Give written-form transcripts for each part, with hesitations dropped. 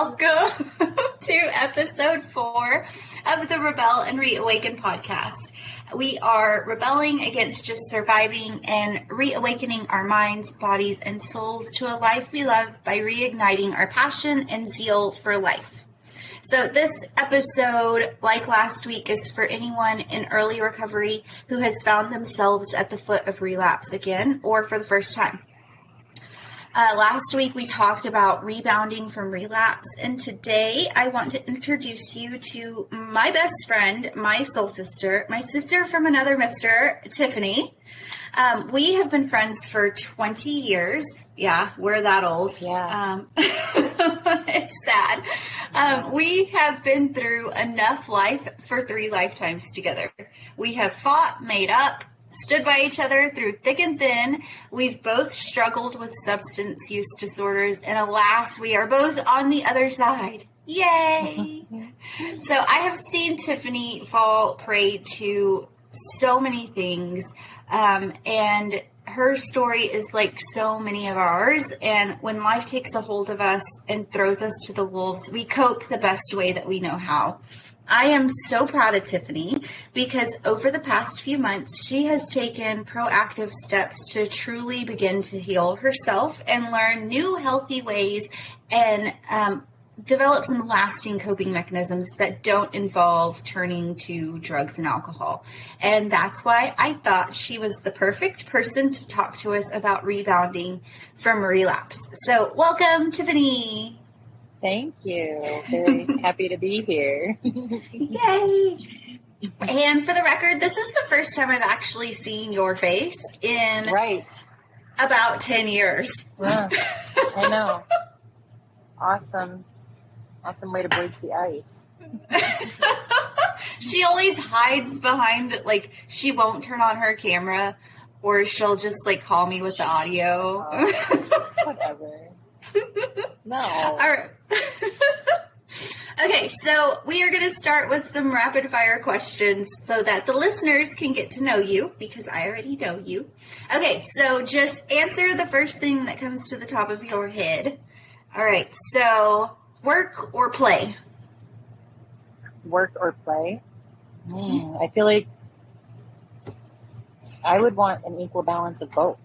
welcome to episode 4 of the Rebel and Reawaken podcast. We are rebelling against just surviving and reawakening our minds, bodies, and souls to a life we love by reigniting our passion and zeal for life. So this episode, like last week, is for anyone in early recovery who has found themselves at the foot of relapse again or for the first time. Last week, we talked about rebounding from relapse, and today I want to introduce you to my best friend, my soul sister, my sister from another mister, Tiffany. We have been friends for 20 years. Yeah, we're that old. Yeah. It's sad. We have been through enough life for 3 lifetimes together. We have fought, made up, stood by each other through thick and thin. We've both struggled with substance use disorders, and alas, we are both on the other side. Yay! So I have seen Tiffany fall prey to so many things, and her story is like so many of ours, and when life takes a hold of us and throws us to the wolves, we cope the best way that we know how. I am so proud of Tiffany because over the past few months, she has taken proactive steps to truly begin to heal herself and learn new healthy ways and develop some lasting coping mechanisms that don't involve turning to drugs and alcohol. And that's why I thought she was the perfect person to talk to us about rebounding from relapse. So welcome, Tiffany. Thank you. Very happy to be here. Yay! And for the record, this is the first time I've actually seen your face in about 10 years. Yeah, I know. Awesome way to break the ice. She always hides behind, like, she won't turn on her camera, or she'll just, like, call me with the audio. Whatever. No. All right. Okay, so we are going to start with some rapid fire questions so that the listeners can get to know you because I already know you. Okay, so just answer the first thing that comes to the top of your head. All right, so work or play? Work or play? I feel like I would want an equal balance of both.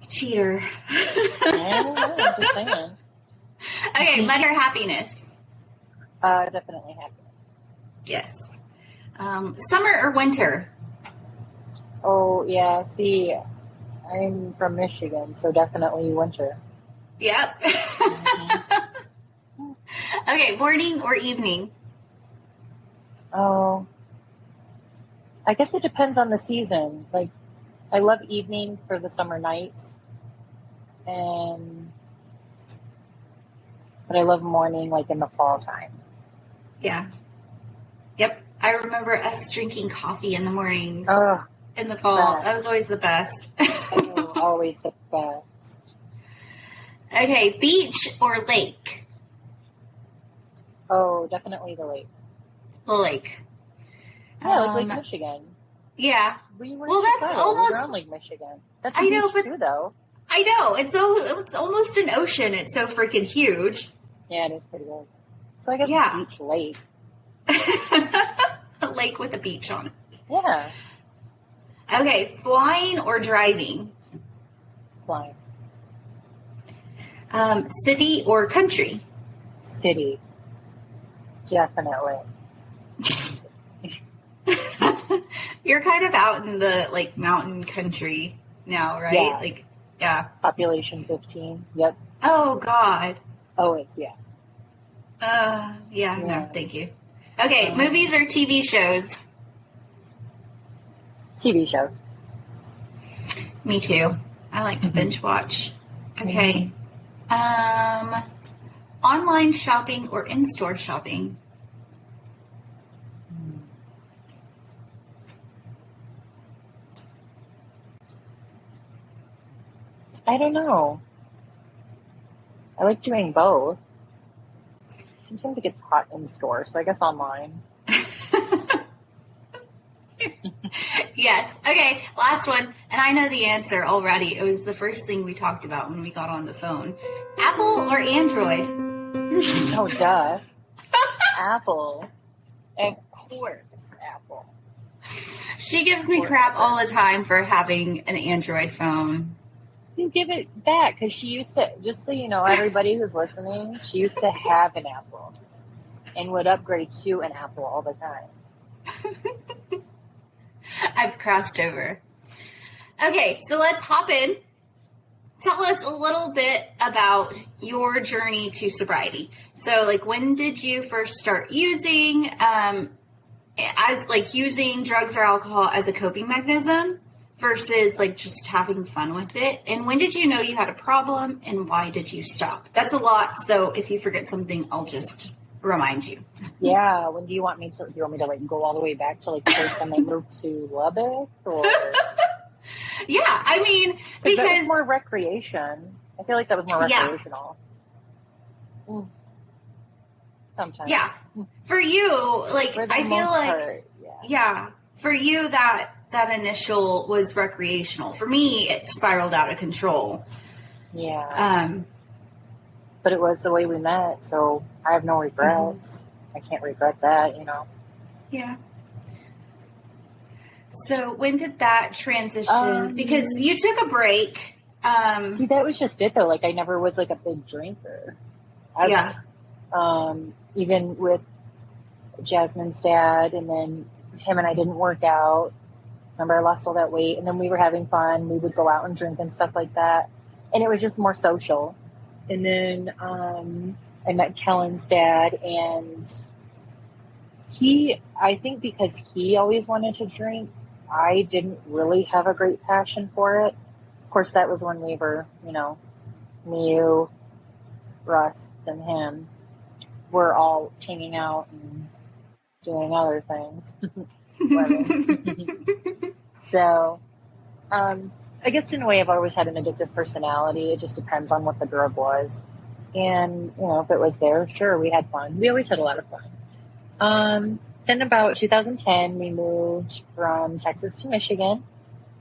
Cheater. I'm just saying. Okay, money or happiness? Definitely happiness. Yes. Summer or winter? Oh, yeah. See, I'm from Michigan, so definitely winter. Yep. Okay, morning or evening? Oh, I guess it depends on the season. Like, I love evening for the summer nights, but I love morning, like in the fall time. Yeah. Yep. I remember us drinking coffee in the mornings in the fall. Best. That was always the best. Oh, always the best. Okay, beach or lake? Oh, definitely the lake. The lake. Yeah, like Lake Michigan. Yeah. We were Well, in that's Chicago. almost. We were on Lake Michigan. That's a I know, beach but too, though. I know it's almost an ocean. It's so freaking huge. Yeah, it is pretty big. So I guess beach lake. A lake with a beach on it. Yeah. Okay, flying or driving? Flying. City or country? City. Definitely. You're kind of out in the like mountain country now, right? Yeah. Like, yeah. Population 15. Yep. Oh God. Oh, it's Yeah. No, thank you. Okay, movies or TV shows? TV shows. Me too. I like to binge watch. Okay. Online shopping or in-store shopping? I don't know. I like doing both. Sometimes it gets hot in store, so I guess online. Yes. Okay, last one. And I know the answer already. It was the first thing we talked about when we got on the phone. Apple or Android? Oh, duh. Apple. Of course, Apple. She gives me crap all the time for having an Android phone. You give it back because she used to, just so you know, everybody who's listening, she used to have an Apple and would upgrade to an Apple all the time. I've crossed over. Okay, so let's hop in. Tell us a little bit about your journey to sobriety. So, like, when did you first start using, using drugs or alcohol as a coping mechanism versus, like, just having fun with it? And when did you know you had a problem, and why did you stop? That's a lot, so if you forget something, I'll just remind you. Yeah, when do you want me to, like, go all the way back to, like, the first time I moved to Lubbock, or... Yeah, I mean, because that was more recreation. I feel like that was more recreational. Yeah. Sometimes. Yeah. For you, like, I feel like, for you, that initial was recreational. For me, it spiraled out of control. Yeah. But it was the way we met, so I have no regrets. I can't regret that, you know. Yeah. So when did that transition? Because you took a break. See, that was just it, though. Like, I never was, like, a big drinker. Even with Jasmine's dad, and then him and I didn't work out. Remember, I lost all that weight, and then we were having fun. We would go out and drink and stuff like that. And it was just more social. And then I met Kellen's dad, and I think because he always wanted to drink, I didn't really have a great passion for it. Of course, that was when we were, you know, me, you, Russ, and him were all hanging out and doing other things. So, I guess in a way I've always had an addictive personality. It just depends on what the drug was. And, you know, if it was there, sure, we had fun. We always had a lot of fun. Then about 2010, we moved from Texas to Michigan.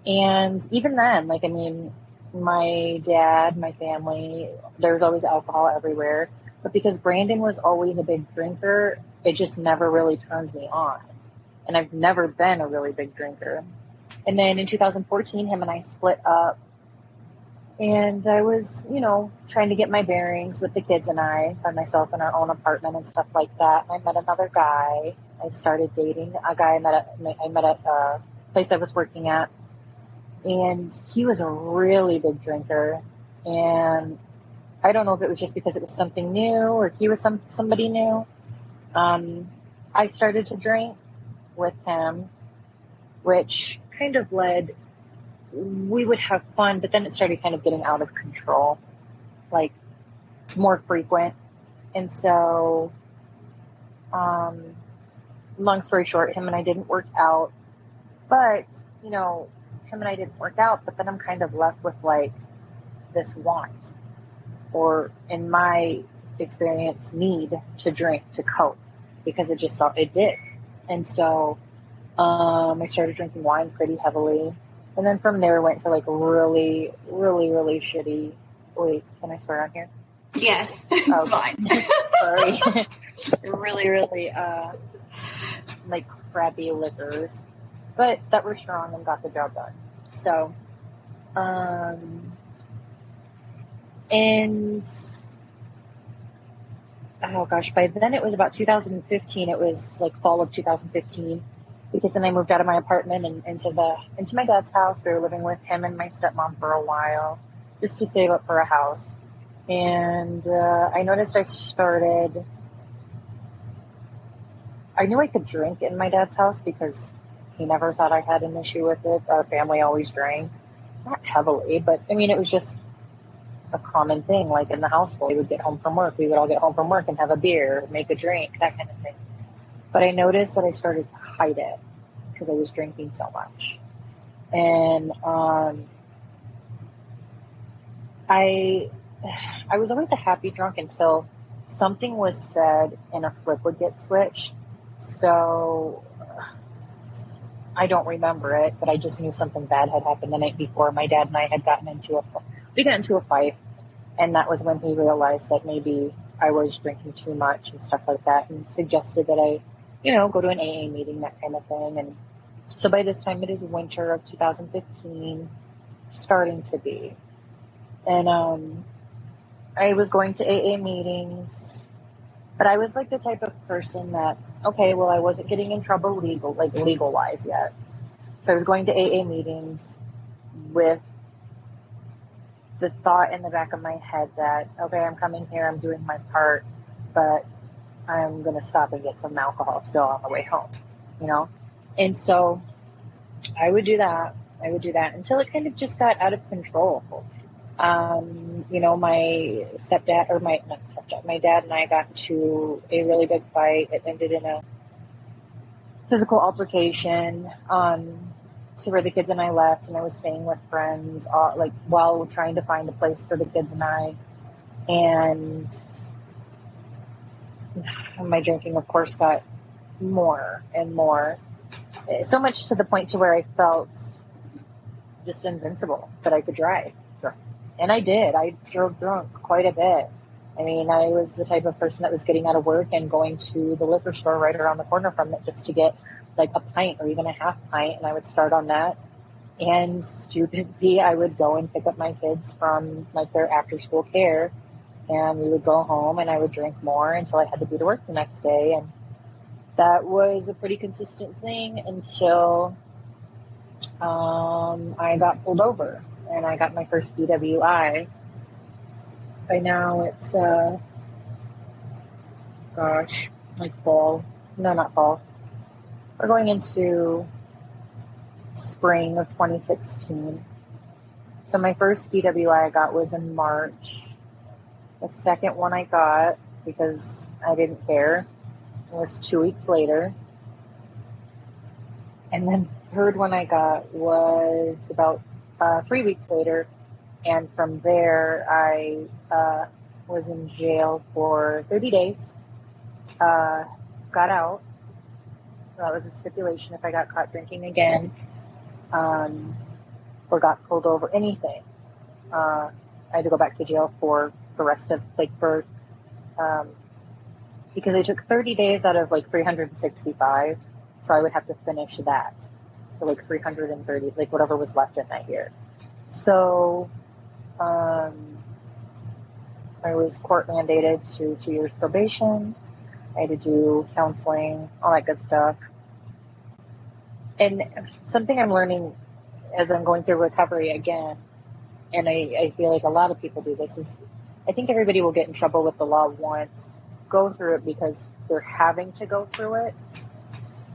And even then, like, I mean, my dad, my family, there was always alcohol everywhere. But because Brandon was always a big drinker, it just never really turned me on. And I've never been a really big drinker. And then in 2014, him and I split up. And I was, you know, trying to get my bearings with the kids and I by myself in our own apartment and stuff like that. And I met another guy. I started dating a guy I met at a place I was working at. And he was a really big drinker. And I don't know if it was just because it was something new or he was somebody new. I started to drink with him, which kind of led, we would have fun, but then it started kind of getting out of control, like more frequent. And so, long story short, him and I didn't work out, but, you know, him and I didn't work out, but then I'm kind of left with like this want, or in my experience, need to drink to cope, because it just it did. And so, I started drinking wine pretty heavily. And then from there, went to like really, really, really shitty. Wait, can I swear on here? Yes, it's fine. Sorry. Really, really, like crappy liquors, but that were strong and got the job done. So, and oh gosh, by then it was about 2015. It was like fall of 2015. Because then I moved out of my apartment and into my dad's house. We were living with him and my stepmom for a while, just to save up for a house. And I noticed I knew I could drink in my dad's house because he never thought I had an issue with it. Our family always drank, not heavily, but I mean, it was just a common thing. Like in the household, we would get home from work. We would all get home from work and have a beer, make a drink, that kind of thing. But I noticed that I started to hide it because I was drinking so much. And I was always a happy drunk until something was said and a flip would get switched. So I don't remember it, but I just knew something bad had happened the night before. My dad and I had gotten into a fight. And that was when he realized that maybe I was drinking too much and stuff like that, and suggested that I, go to an AA meeting, that kind of thing. And so by this time, it is winter of 2015, starting to be. And I was going to AA meetings, but I was like the type of person that, okay, well, I wasn't getting in trouble legal-wise yet. So I was going to AA meetings with the thought in the back of my head that, okay, I'm coming here, I'm doing my part, but I'm going to stop and get some alcohol still on the way home, And so I would do that until it kind of just got out of control. My my dad and I got into a really big fight. It ended in a physical altercation, to where the kids and I left, and I was staying with friends, while trying to find a place for the kids and I. And my drinking, of course, got more and more, so much to the point to where I felt just invincible, that I could drive. And I did. I drove drunk quite a bit. I mean, I was the type of person that was getting out of work and going to the liquor store right around the corner from it just to get like a pint or even a half pint, and I would start on that. And stupidly, I would go and pick up my kids from their after school care, and we would go home and I would drink more until I had to be to work the next day. And that was a pretty consistent thing until I got pulled over and I got my first DWI. By now it's fall. No, not fall. We're going into spring of 2016. So my first DWI I got was in March. The second one I got, because I didn't care, was 2 weeks later. And then the third one I got was about 3 weeks later. And from there, I was in jail for 30 days. Got out. That was a stipulation if I got caught drinking again, or got pulled over, anything. I had to go back to jail for the rest of, because I took 30 days out of 365, so I would have to finish that. So 330, whatever was left in that year. So I was court mandated to 2 years probation. I had to do counseling, all that good stuff. And something I'm learning as I'm going through recovery again, and I feel like a lot of people do this, is I think everybody will get in trouble with the law once, go through it because they're having to go through it,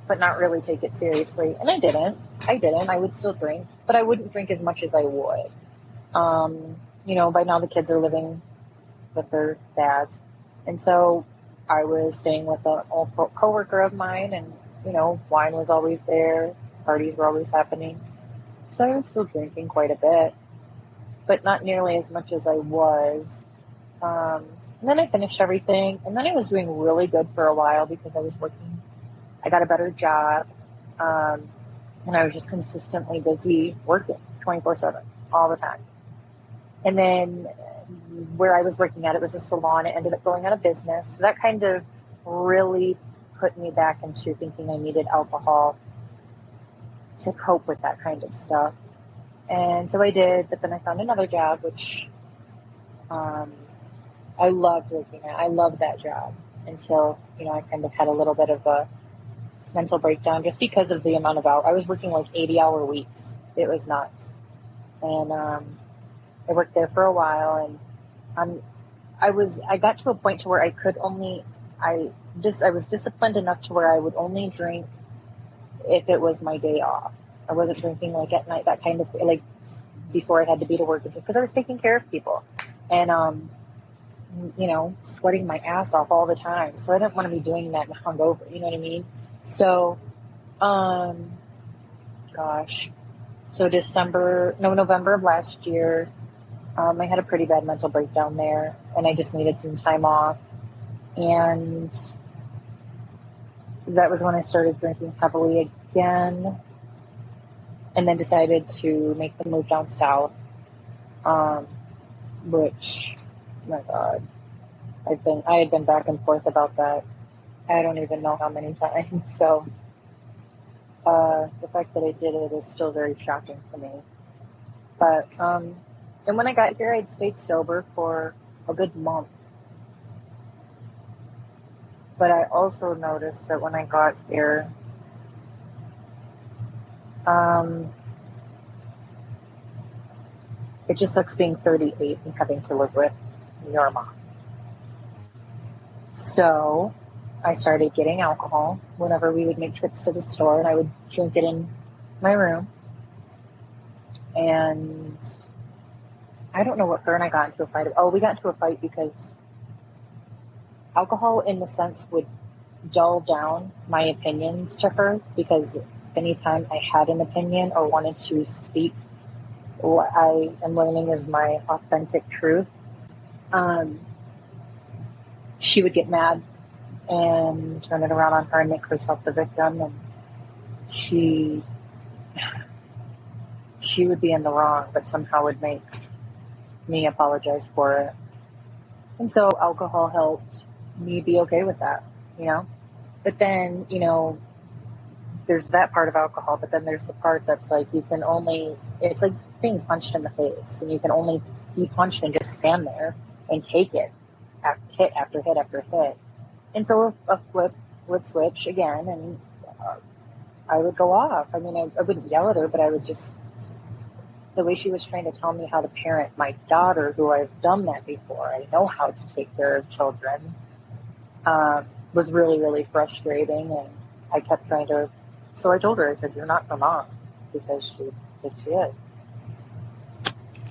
but not really take it seriously. And I didn't. I would still drink, but I wouldn't drink as much as I would. By now the kids are living with their dads. And so I was staying with an old coworker of mine, and, wine was always there. Parties were always happening. So I was still drinking quite a bit, but not nearly as much as I was. And then I finished everything, and then I was doing really good for a while because I was working. I got a better job, and I was just consistently busy working 24/7 all the time. And then where I was working at, it was a salon. It ended up going out of business. So that kind of really put me back into thinking I needed alcohol to cope with that kind of stuff. And so I did, but then I found another job, which I loved working at. I loved that job until, I kind of had a little bit of a mental breakdown just because of the amount of hours. I was working 80-hour weeks. It was nuts. And I worked there for a while, and I got to a point to where I was disciplined enough to where I would only drink if it was my day off. I wasn't drinking at night, that kind of before I had to be to work and stuff, because I was taking care of people and sweating my ass off all the time. So I didn't want to be doing that and hungover, you know what I mean? So November of last year, I had a pretty bad mental breakdown there, and I just needed some time off. And that was when I started drinking heavily again, and then decided to make the move down south, which, my God, I had been back and forth about that. I don't even know how many times. So the fact that I did it is still very shocking to me. But and when I got here, I'd stayed sober for a good month. But I also noticed that when I got here, it just sucks being 38 and having to live with your mom. So I started getting alcohol whenever we would make trips to the store, and I would drink it in my room. And I don't know what her and I got into a fight. Oh, we got into a fight because alcohol, in the sense, would dull down my opinions to her, because anytime I had an opinion or wanted to speak what I am learning is my authentic truth, she would get mad and turn it around on her and make herself the victim, and she would be in the wrong, but somehow would make me apologize for it. And so alcohol helped me be okay with that, you know? But then, you know, there's that part of alcohol, but then there's the part that's like, it's like being punched in the face, and you can only be punched and just stand there and take it, hit after hit after hit. And so a flip would switch again, and I would go off. I mean, I wouldn't yell at her, but I would just, the way she was trying to tell me how to parent my daughter, who I've done that before, I know how to take care of children, was really, really frustrating. And I kept trying to, so I told her, I said, you're not her mom, because she is.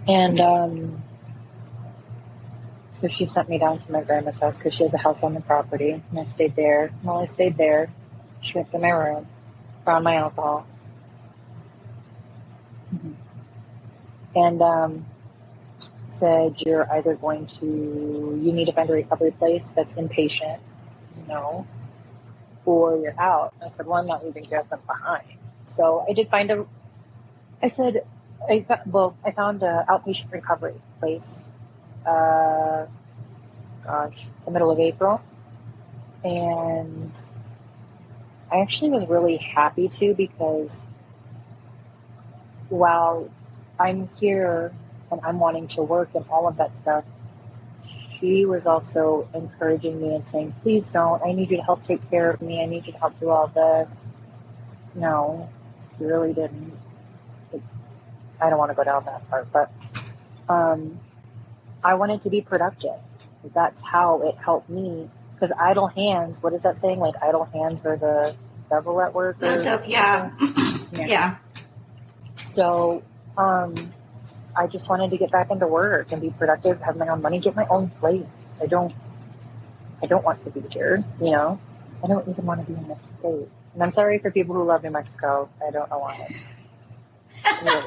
And so she sent me down to my grandma's house, because she has a house on the property, and I stayed there. While I stayed there, she went to my room, found my alcohol, and said, you're either going to, you need to find a recovery place that's inpatient, or you're out. And I said, well, I'm not leaving Jasmine behind. So I did find I found an outpatient recovery place, the middle of April. And I actually was really happy to, because while I'm here and I'm wanting to work and all of that stuff, she was also encouraging me and saying, please don't, I need you to help take care of me. I need you to help do all this. No, she really didn't. I don't want to go down that part, but I wanted to be productive. That's how it helped me. Because idle hands, what is that saying? Like, idle hands are the devil at work? Yeah. Yeah. So, I just wanted to get back into work and be productive, have my own money, get my own place. I don't want to be here, I don't even want to be in this state. And I'm sorry for people who love New Mexico. I don't know why. Really.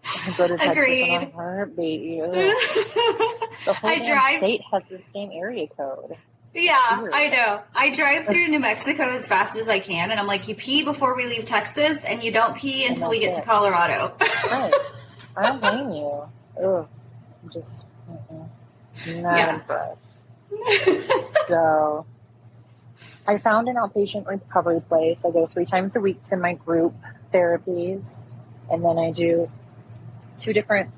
I go to Texas Agreed. in a heartbeat. The whole state has the same area code. Yeah, Weird. I know. I drive through New Mexico as fast as I can, and I'm like, you pee before we leave Texas, and you don't pee until we get to Colorado. Right. I don't blame you. Ugh. I'm just not impressed. So I found an outpatient recovery place. I go 3 times a week to my group therapies, and then I do two different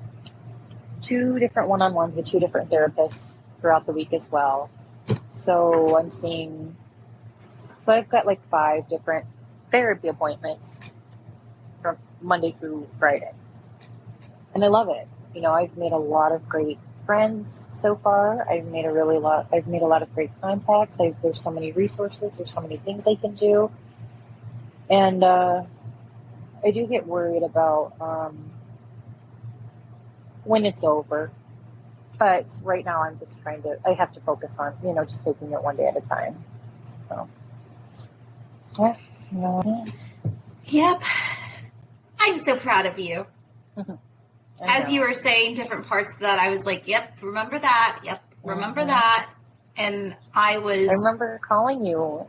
one-on-ones with 2 different therapists throughout the week as well. So I've got like 5 different therapy appointments from Monday through Friday. And I love it. I've made a lot of great friends so far. I've made a lot of great contacts. There's so many resources. There's so many things I can do. And I do get worried about when it's over. But right now I'm just I have to focus on, just taking it one day at a time. So, yeah. Yep. I'm so proud of you. As you were saying different parts of that, I was like, yep, remember that. Yep, remember that. And I remember calling you.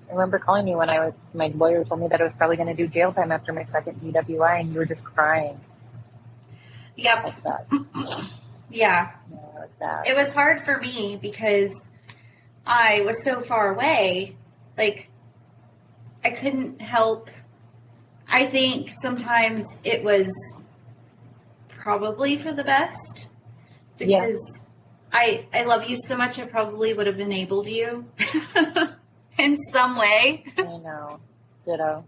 When my lawyer told me that I was probably going to do jail time after my second DWI, and you were just crying. Yep. That's that. Yeah. was bad. It was hard for me because I was so far away. Like, I couldn't help. I think sometimes it was probably for the best because I love you so much. I probably would have enabled you in some way. I know. Ditto.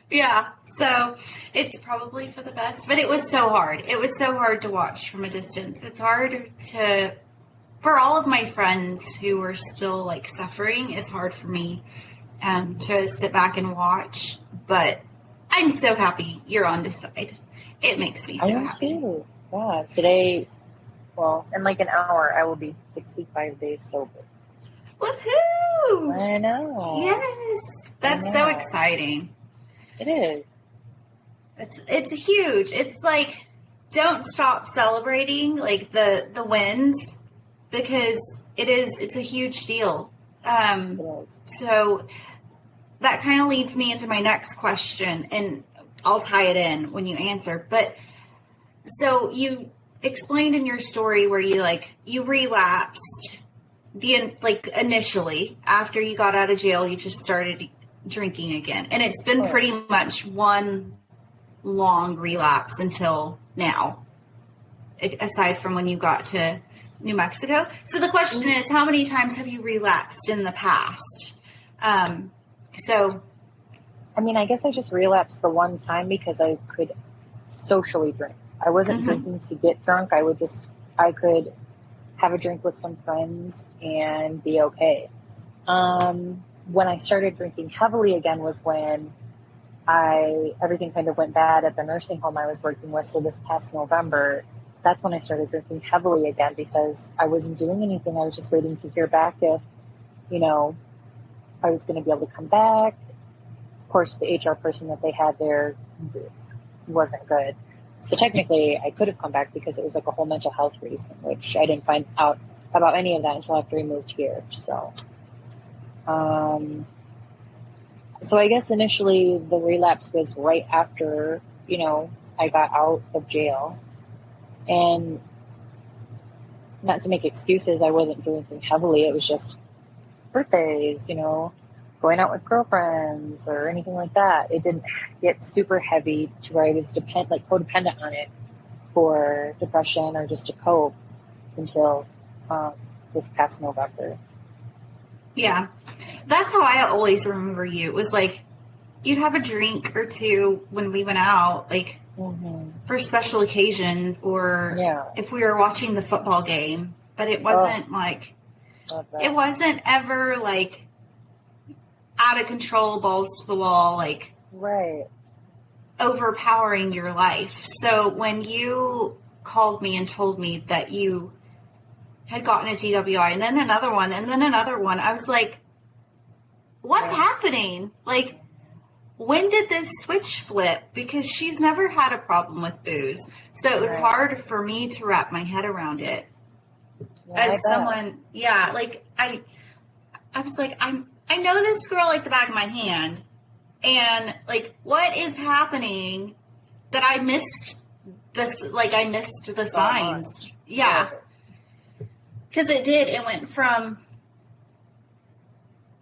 Yeah. So it's probably for the best, but it was so hard. It was so hard to watch from a distance. It's hard for all of my friends who are still like suffering. It's hard for me to sit back and watch, but I'm so happy you're on this side. It makes me so happy. Too. Yeah. Today, well, in like an hour, I will be 65 days sober. Woohoo! I know. Yes. That's so exciting. It is. It's huge. It's like, don't stop celebrating like the wins because it's a huge deal. It is. So that kind of leads me into my next question, and I'll tie it in when you answer. But so you explained in your story where you relapsed initially after you got out of jail, you just started drinking again. And it's been pretty much one long relapse until now, aside from when you got to New Mexico. So the question is, how many times have you relapsed in the past? I mean, I guess I just relapsed the one time because I could socially drink. I wasn't drinking to get drunk. I could have a drink with some friends and be okay. When I started drinking heavily again was when everything kind of went bad at the nursing home I was working with. So this past November, that's when I started drinking heavily again because I wasn't doing anything. I was just waiting to hear back if, I was going to be able to come back. Of course, the HR person that they had there wasn't good. So technically, I could have come back because it was like a whole mental health reason, which I didn't find out about any of that until after we moved here. So, so I guess initially the relapse was right after, I got out of jail. And not to make excuses, I wasn't drinking heavily. It was just birthdays, going out with girlfriends or anything like that. It didn't get super heavy to where I was codependent on it for depression or just to cope until this past November. Yeah. That's how I always remember you. It was like you'd have a drink or two when we went out, like for special occasions or if we were watching the football game. But it wasn't it wasn't ever like out of control, balls to the wall, like overpowering your life. So when you called me and told me that you had gotten a DWI and then another one, I was like, what's happening? Like, when did this switch flip? Because she's never had a problem with booze. So it was hard for me to wrap my head around it. As someone, I was like, I know this girl like the back of my hand. And like, what is happening that I missed this? Like, I missed the signs. Much. Yeah. Because it went from,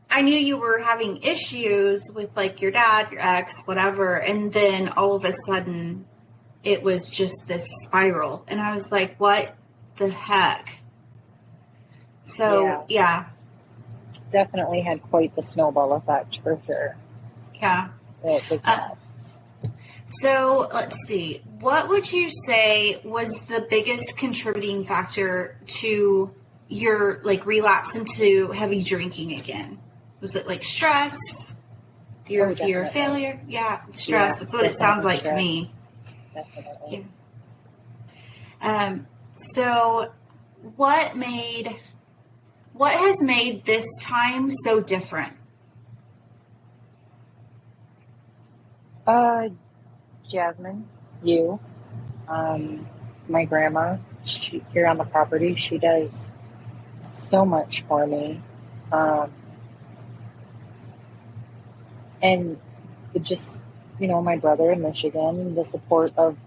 I knew you were having issues with like your dad, your ex, whatever. And then all of a sudden it was just this spiral. And I was like, what the heck? So, definitely had quite the snowball effect for sure. Yeah. It was bad. So let's see. What would you say was the biggest contributing factor to your like relapse into heavy drinking again? Was it like stress? Your fear of failure? Yeah, stress. That's what it sounds like to me. Definitely. Yeah. So what has made this time so different? Jasmine, you, my grandma, here on the property, she does so much for me. And it just, my brother in Michigan, the support of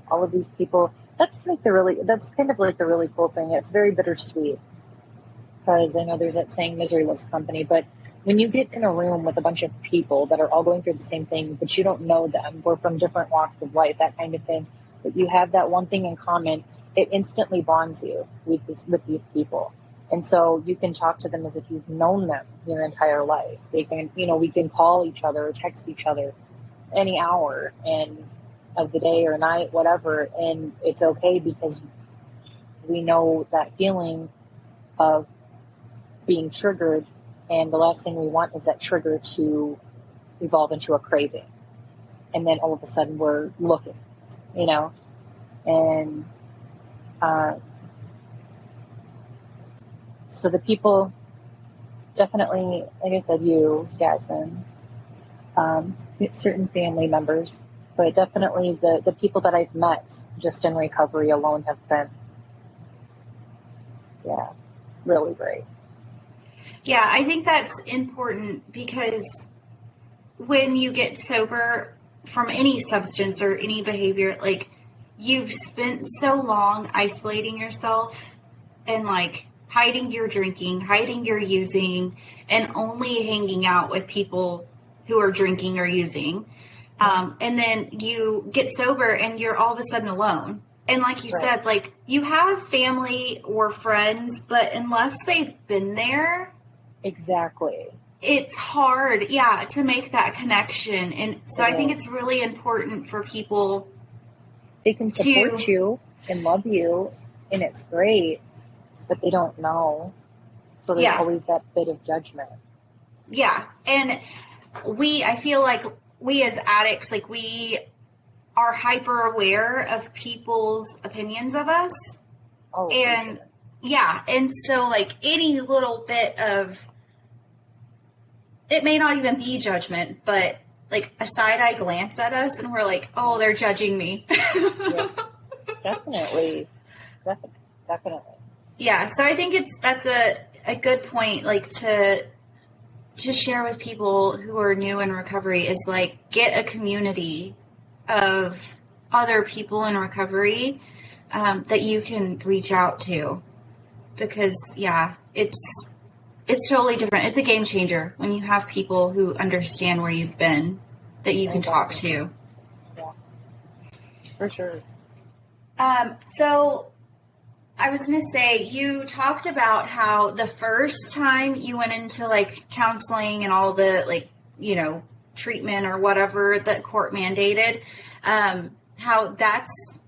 all of these people, that's kind of like the really cool thing. It's very bittersweet, because I know there's that saying, misery loves company, but when you get in a room with a bunch of people that are all going through the same thing, but you don't know them, we're from different walks of life, that kind of thing, but you have that one thing in common, it instantly bonds you with these people. And so you can talk to them as if you've known them your entire life. They can, we can call each other or text each other any hour and of the day or night, whatever, and it's okay, because we know that feeling of being triggered, and the last thing we want is that trigger to evolve into a craving, and then all of a sudden we're looking, and so the people, definitely, like I said, you, Jasmine, certain family members, but definitely the people that I've met just in recovery alone have been, really great. Yeah, I think that's important, because when you get sober from any substance or any behavior, like, you've spent so long isolating yourself and like hiding your drinking, hiding your using, and only hanging out with people who are drinking or using. And then you get sober and you're all of a sudden alone. And like you said, like, you have family or friends, but unless they've been there, exactly, it's hard, to make that connection. And so I think it's really important for people. They can support you and love you, and it's great, but they don't know. So there's always that bit of judgment. Yeah. And I feel like we as addicts, like, we are hyper aware of people's opinions of us. Oh, and and so, like, any little bit of, it may not even be judgment, but like a side-eye glance at us and we're like, oh, they're judging me. Definitely. Yeah. So I think that's a good point, like, to just share with people who are new in recovery, is like, get a community of other people in recovery that you can reach out to, because it's totally different. It's a game changer when you have people who understand where you've been, that you can talk to. Yeah, for sure. So I was going to say, you talked about how the first time you went into like counseling and all the, like, treatment or whatever that court mandated, how that's,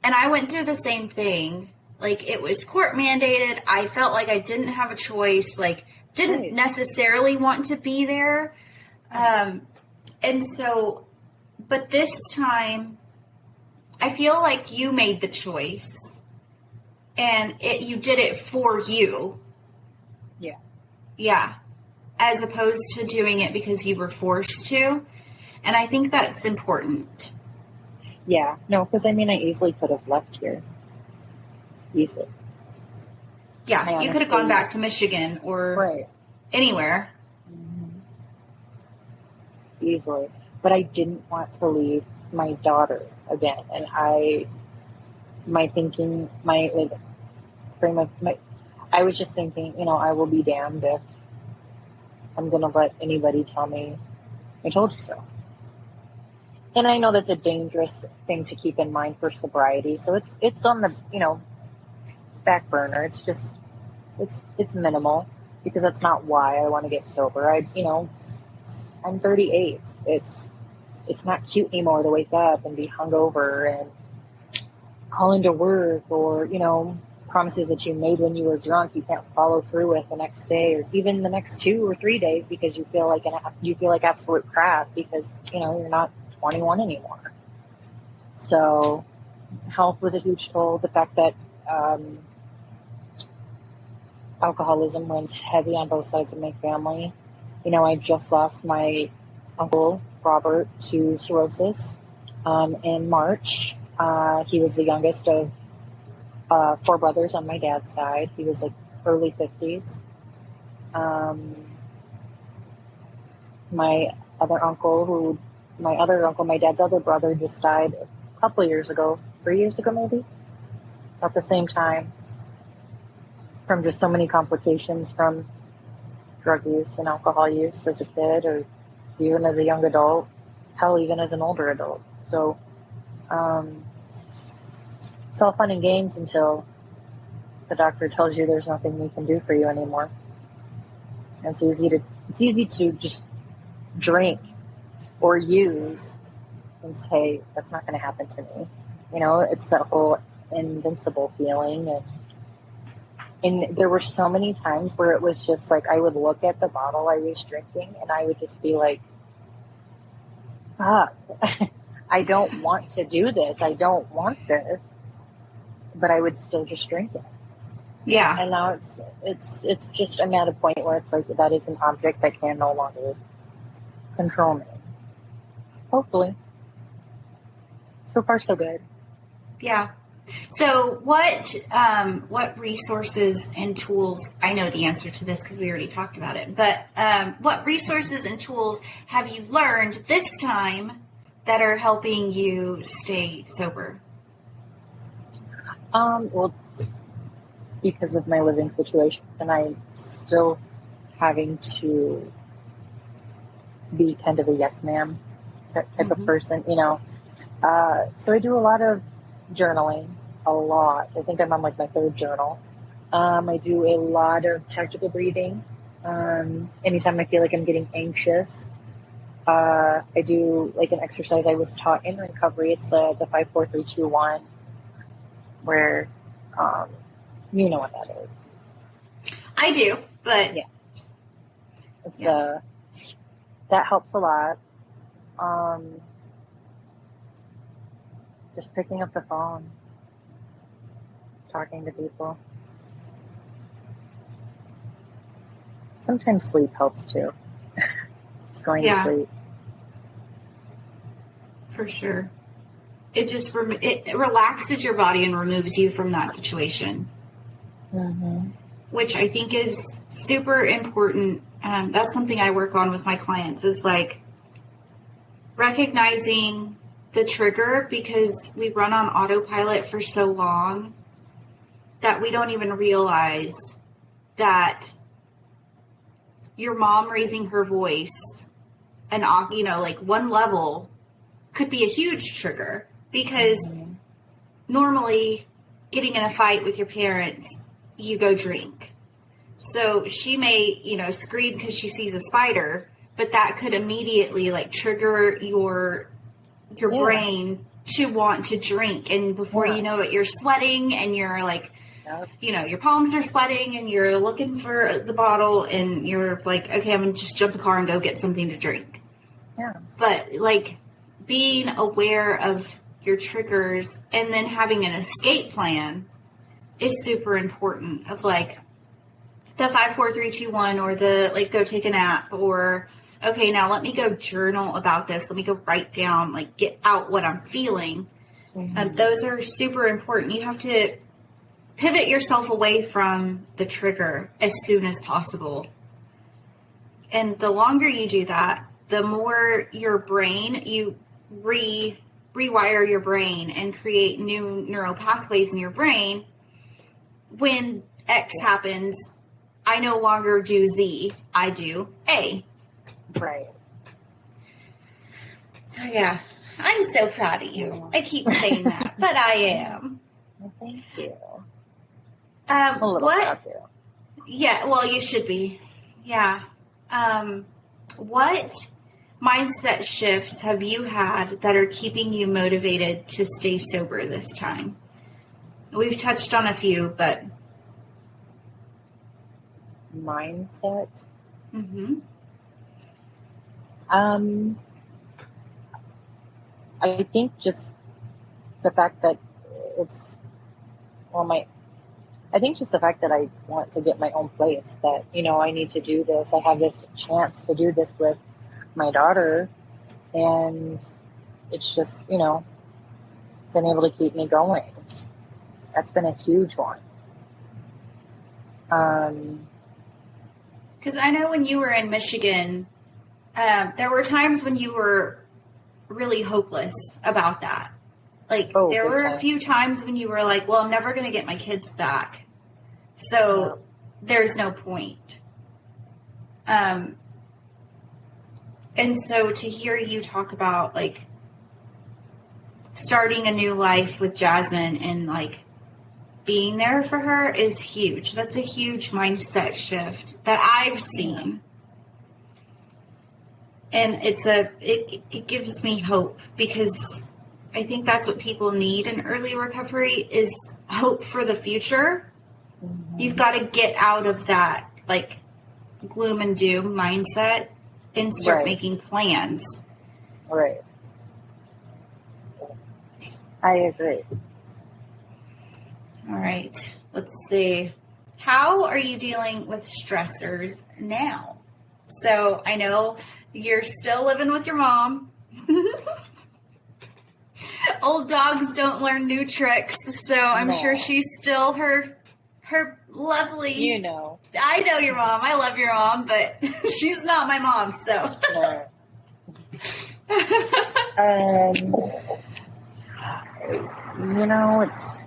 and I went through the same thing. Like, it was court mandated. I felt like I didn't have a choice, like, didn't necessarily want to be there. And so, but this time I feel like you made the choice, and you did it for you. Yeah. Yeah. As opposed to doing it because you were forced to. And I think that's important. Yeah. No, because I easily could have left here. Easily. Yeah. You could have gone back to Michigan or anywhere. Mm-hmm. Easily. But I didn't want to leave my daughter again. And I was just thinking, I will be damned if I'm going to let anybody tell me, I told you so. And I know that's a dangerous thing to keep in mind for sobriety. So it's on the, back burner. It's just, it's minimal, because that's not why I want to get sober. I'm 38. It's not cute anymore to wake up and be hungover and call into work, or, promises that you made when you were drunk, you can't follow through with the next day, or even the next 2 or 3 days, because you feel like absolute crap because, you're not 21 anymore. So health was a huge toll. The fact that, alcoholism runs heavy on both sides of my family. I just lost my uncle, Robert, to cirrhosis in March. He was the youngest of 4 brothers on my dad's side. He was like early 50s. My other uncle, my dad's other brother, just died a couple of years ago, 3 years ago maybe. At the same time, from just so many complications from drug use and alcohol use as a kid, or even as a young adult, hell, even as an older adult. So it's all fun and games until the doctor tells you there's nothing we can do for you anymore. And it's easy to just drink or use and say, that's not going to happen to me. You know, it's that whole invincible feeling. And there were so many times where it was just like, I would look at the bottle I was drinking and I would just be like, fuck, I don't want to do this. I don't want this. But I would still just drink it. Yeah. And now it's just, I'm at a point where it's like, that is an object that can no longer control me. Hopefully. So far, so good. Yeah. So what resources and tools, I know the answer to this because we already talked about it, but what resources and tools have you learned this time that are helping you stay sober? Well, because of my living situation, and I'm still having to be kind of a yes ma'am type of person, you know. So I do a lot of journaling, a lot. I think I'm on like my third journal. I do a lot of tactical breathing. Anytime I feel like I'm getting anxious, I do like an exercise I was taught in recovery. It's the 5, 4, 3, 2, 1, where you know what that is. I do, but yeah, it's that helps a lot. Just picking up the phone, talking to people. Sometimes sleep helps too. Just going to sleep. For sure. It just it relaxes your body and removes you from that situation, which I think is super important. That's something I work on with my clients, is like recognizing the trigger, because we run on autopilot for so long that we don't even realize that your mom raising her voice and, you know, like one level could be a huge trigger, because normally getting in a fight with your parents, you go drink. So she may, you know, scream because she sees a spider, but that could immediately like trigger your brain to want to drink. And before you know it, you're sweating and you're like, you know, your palms are sweating and you're looking for the bottle and you're like, okay, I'm going to just jump in the car and go get something to drink. Yeah. But like being aware of your triggers and then having an escape plan is super important, of like the 5, 4, 3, 2, 1, or the like go take a nap, or okay, now let me go journal about this. Let me go write down, like get out what I'm feeling. Those are super important. You have to pivot yourself away from the trigger as soon as possible. And the longer you do that, the more your brain, you rewire your brain and create new neural pathways in your brain. When X happens, I no longer do Z, I do A. Right. So yeah, I'm so proud of you. I keep saying that, but I am. Well, thank you. I'm a little proud too. Yeah, well, you should be. Yeah. What mindset shifts have you had that are keeping you motivated to stay sober this time? We've touched on a few, but mindset. I think just the fact that I think just the fact that I want to get my own place, that, you know, I need to do this. I have this chance to do this with my daughter, and it's just, you know, been able to keep me going. That's been a huge one. Because I know when you were in Michigan, there were times when you were really hopeless about that. Like, Oh, there big were a time. few times when you were like, well, I'm never going to get my kids back. So there's no point. And so to hear you talk about, like, starting a new life with Jasmine and, like, being there for her is huge. That's a huge mindset shift that I've seen. And it gives me hope, because I think that's what people need in early recovery is hope for the future. Mm-hmm. You've got to get out of that, like, gloom and doom mindset and start making plans. Right. I agree. All right. Let's see. How are you dealing with stressors now? So I know you're still living with your mom. Old dogs don't learn new tricks, so I'm sure she's still her lovely. You know. I know your mom. I love your mom, but she's not my mom, so. You know, it's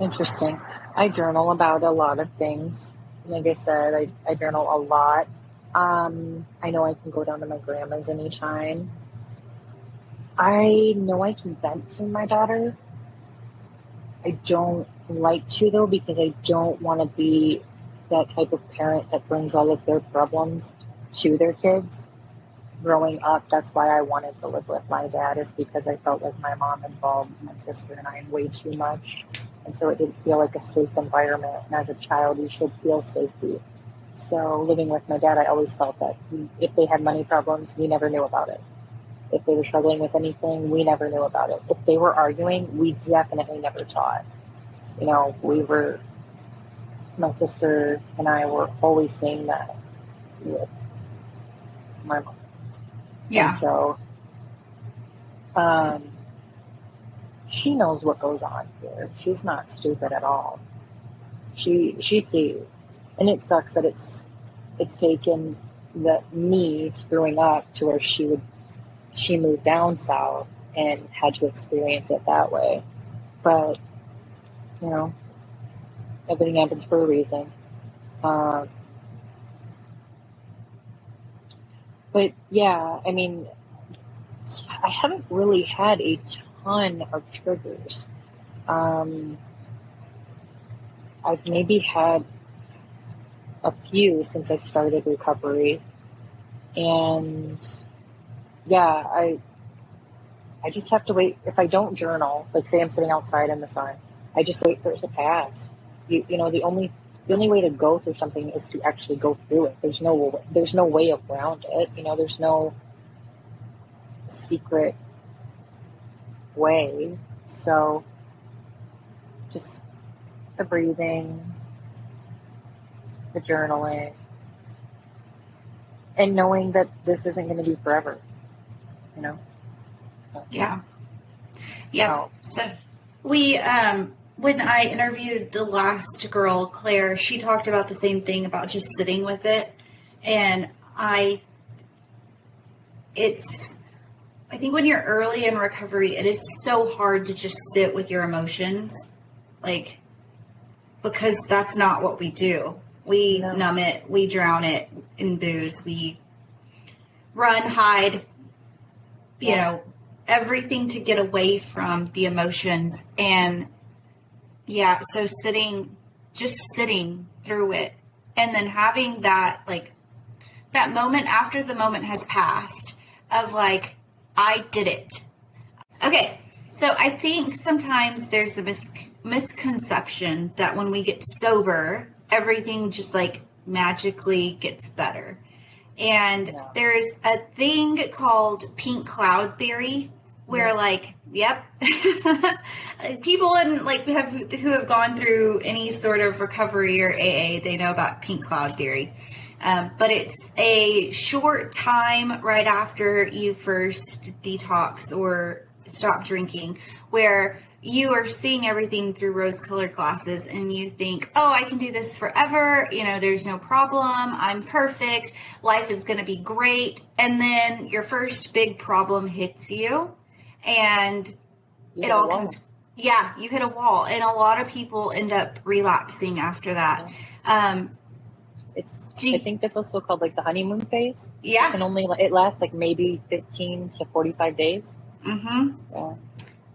interesting. I journal about a lot of things. Like I said, I journal a lot. I know I can go down to my grandma's anytime. I know I can vent to my daughter. I don't like to, though, because I don't want to be that type of parent that brings all of their problems to their kids. Growing up, that's why I wanted to live with my dad, is because I felt like my mom involved my sister and I way too much. And so it didn't feel like a safe environment. And as a child, you should feel safety. So living with my dad, I always felt that if they had money problems, we never knew about it. If they were struggling with anything, we never knew about it. If they were arguing, we definitely never saw it. You know, my sister and I were always saying that with my mom. Yeah. And so, she knows what goes on here. She's not stupid at all. She sees, and it sucks that it's taken me screwing up to where she moved down south and had to experience it that way. But, you know, everything happens for a reason. But yeah, I mean, I haven't really had a ton of triggers. I've maybe had a few since I started recovery. And yeah, I just have to wait. If I don't journal, like say I'm sitting outside in the sun, I just wait for it to pass. You know, the only way to go through something is to actually go through it. There's no way around it. You know, there's no secret way. So just the breathing, the journaling, and knowing that this isn't going to be forever, you know? Yeah. Yeah. So we, when I interviewed the last girl, Claire, she talked about the same thing about just sitting with it. And I think when you're early in recovery, it is so hard to just sit with your emotions, like, because that's not what we do. We numb it, we drown it in booze, we run, hide, you know, everything to get away from the emotions. And yeah, so just sitting through it, and then having that, like, that moment after the moment has passed of like, I did it. Okay. So I think sometimes there's a misconception that when we get sober, everything just like magically gets better. And there's a thing called pink cloud theory where like, people who have gone through any sort of recovery or AA, they know about pink cloud theory. But it's a short time right after you first detox or stop drinking, where you are seeing everything through rose-colored glasses and you think, oh, I can do this forever. You know, there's no problem. I'm perfect. Life is going to be great. And then your first big problem hits you and You it hit a all wall. comes, yeah, you hit a wall. And a lot of people end up relapsing after that. I think it's also called like the honeymoon phase. Yeah. It lasts like maybe 15 to 45 days. Mm-hmm. Yeah.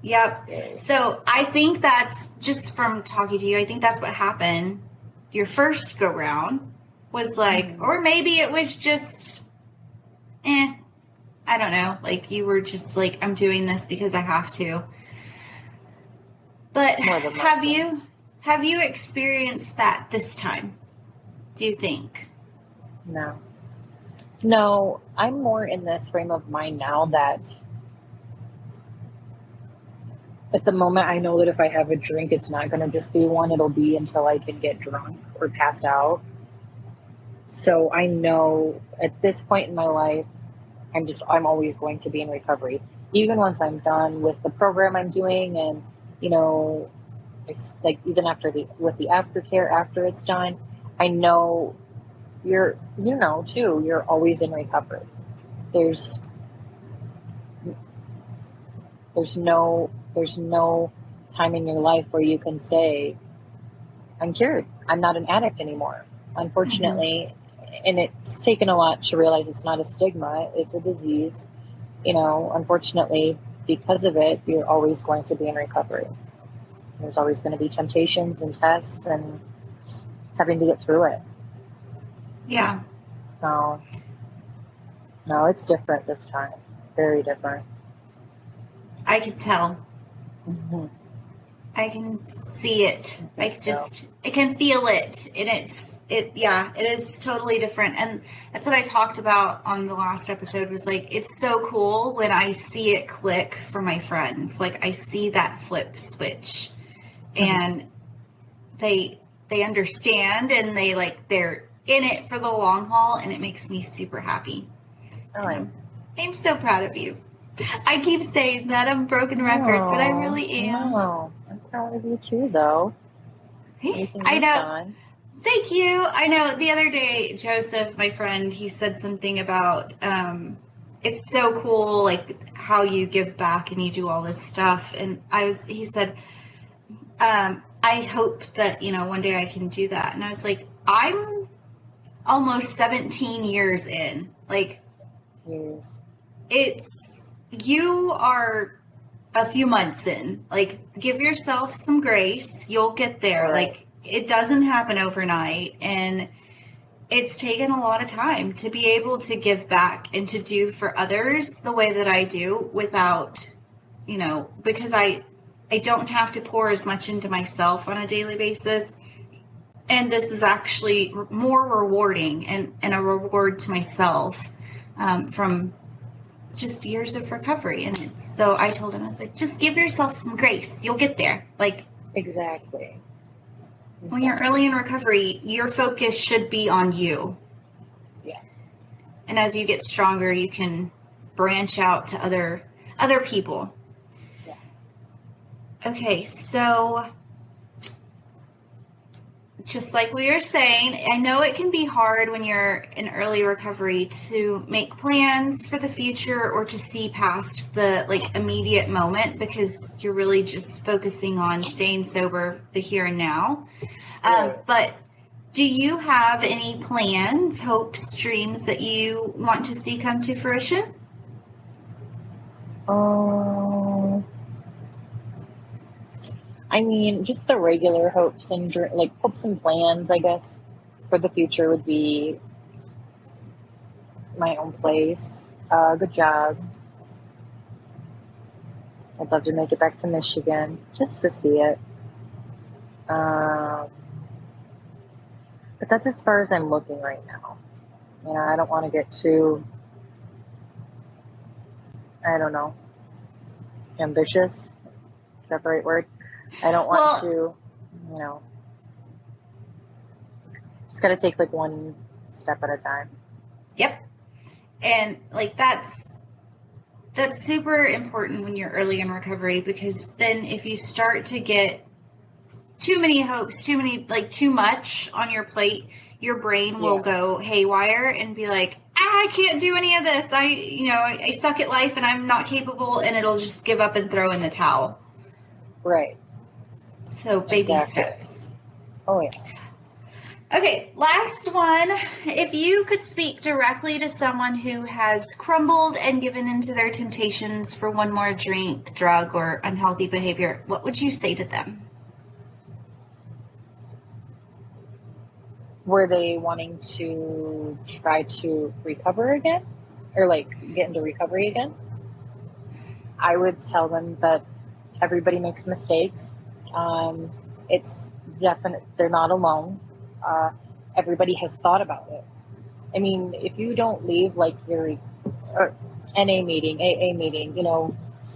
Yep. So I think that's just from talking to you, I think that's what happened. Your first go round was like, or maybe it was just, I don't know. Like you were just like, I'm doing this because I have to. But have you experienced that this time? Do you think? No, I'm more in this frame of mind now that at the moment I know that if I have a drink, it's not going to just be one. It'll be until I can get drunk or pass out. So I know at this point in my life, I'm always going to be in recovery. Even once I'm done with the program I'm doing and, it's like even with the aftercare after it's done, I know you're always in recovery. There's no time in your life where you can say, I'm cured. I'm not an addict anymore. Unfortunately, and it's taken a lot to realize it's not a stigma. It's a disease. Unfortunately, because of it, you're always going to be in recovery. There's always going to be temptations and tests and just having to get through it. Yeah. So, no, it's different this time. Very different. I could tell. Mm-hmm. I can see it. I can feel it. And it is totally different. And that's what I talked about on the last episode was like, it's so cool when I see it click for my friends. Like I see that flip switch and they understand and they're in it for the long haul. And it makes me super happy. I'm so proud of you. I keep saying that I'm a broken record, but I really am. No, I'm proud of you too, though. I know. Thank you. I know the other day, Joseph, my friend, he said something about it's so cool, like how you give back and you do all this stuff. And he said, I hope that, one day I can do that. And I was like, I'm almost 17 years in. Like, you are a few months in. Like, give yourself some grace. You'll get there. Right. Like, it doesn't happen overnight. And it's taken a lot of time to be able to give back and to do for others the way that I do without, because I don't have to pour as much into myself on a daily basis. And this is actually more rewarding and a reward to myself from just years of recovery. And so I told him, I was like, just give yourself some grace. You'll get there. Like, exactly. When you're early in recovery, your focus should be on you. Yeah. And as you get stronger, you can branch out to other people. Yeah. Okay, so just like we were saying, I know it can be hard when you're in early recovery to make plans for the future or to see past the immediate moment because you're really just focusing on staying sober the here and now. But do you have any plans, hopes, dreams that you want to see come to fruition? I mean, just the regular hopes and plans, I guess, for the future would be my own place, good job. I'd love to make it back to Michigan just to see it. But that's as far as I'm looking right now. I don't want to get too, I don't know, ambitious. Is that the right word? I don't want to, just got to take one step at a time. Yep. And that's super important when you're early in recovery, because then if you start to get too many hopes, too much on your plate, your brain will go haywire and be like, I can't do any of this. I suck at life and I'm not capable, and it'll just give up and throw in the towel. Right. So baby Exactly. steps. Oh, yeah. Okay, last one. If you could speak directly to someone who has crumbled and given into their temptations for one more drink, drug, or unhealthy behavior, what would you say to them? Were they wanting to try to recover again? Or like get into recovery again? I would tell them that everybody makes mistakes. It's definite. They're not alone. Everybody has thought about it. I mean, if you don't leave like your NA meeting, AA meeting,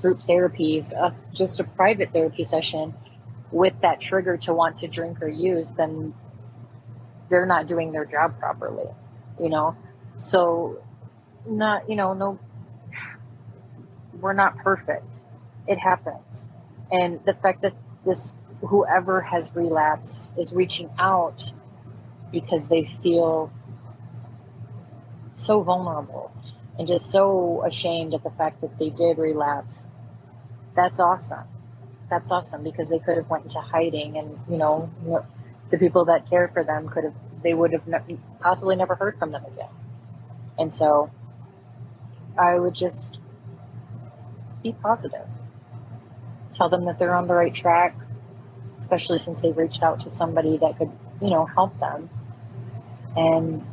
group therapies, just a private therapy session with that trigger to want to drink or use, then they're not doing their job properly, So not, no, we're not perfect. It happens. And the fact that whoever has relapsed is reaching out because they feel so vulnerable and just so ashamed at the fact that they did relapse. That's awesome. That's awesome, because they could have went into hiding, and the people that care for them they would have possibly never heard from them again. And so I would just be positive. Tell them that they're on the right track, especially since they've reached out to somebody that could, help them. And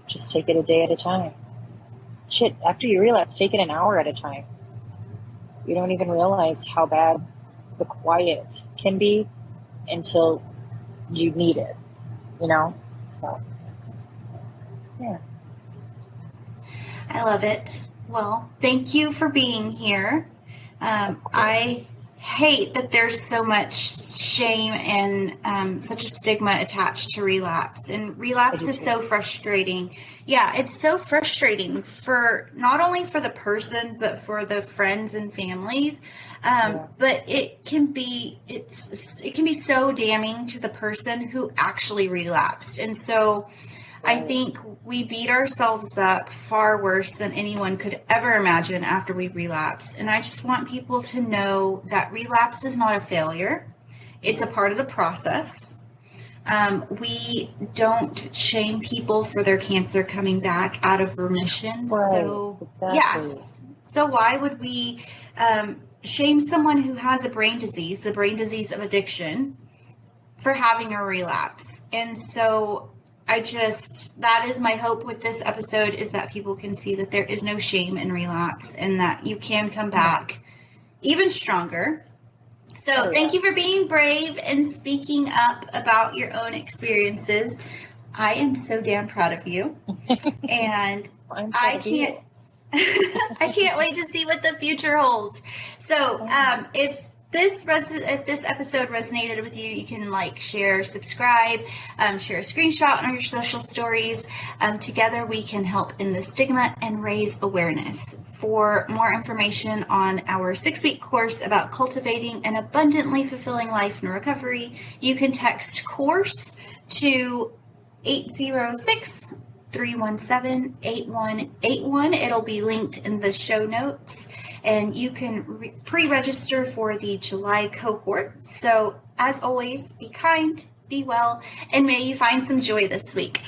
just take it a day at a time. Shit, after you relapse, take it an hour at a time. You don't even realize how bad the quiet can be until you need it, So, yeah. I love it. Well, thank you for being here. I hate that there's so much shame and such a stigma attached to relapse. And relapse is so frustrating. Yeah, it's so frustrating for not only for the person, but for the friends and families. But it can be so damning to the person who actually relapsed. And so I think we beat ourselves up far worse than anyone could ever imagine after we relapse. And I just want people to know that relapse is not a failure. It's a part of the process. We don't shame people for their cancer coming back out of remission. Right, So, exactly. yes. So why would we shame someone who has a brain disease, the brain disease of addiction, for having a relapse? And so that is my hope with this episode, is that people can see that there is no shame in relapse and that you can come back even stronger. So thank you for being brave and speaking up about your own experiences. I am so damn proud of you. And I can't wait to see what the future holds. So if this episode resonated with you, you can like, share, subscribe, share a screenshot on your social stories. Together we can help end the stigma and raise awareness. For more information on our 6-week course about cultivating an abundantly fulfilling life in recovery, you can text COURSE to 806-317-8181. It'll be linked in the show notes. And you can pre-register for the July cohort. So, as always, be kind, be well, and may you find some joy this week.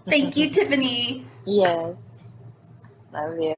Thank you, Tiffany. Yes. Love you.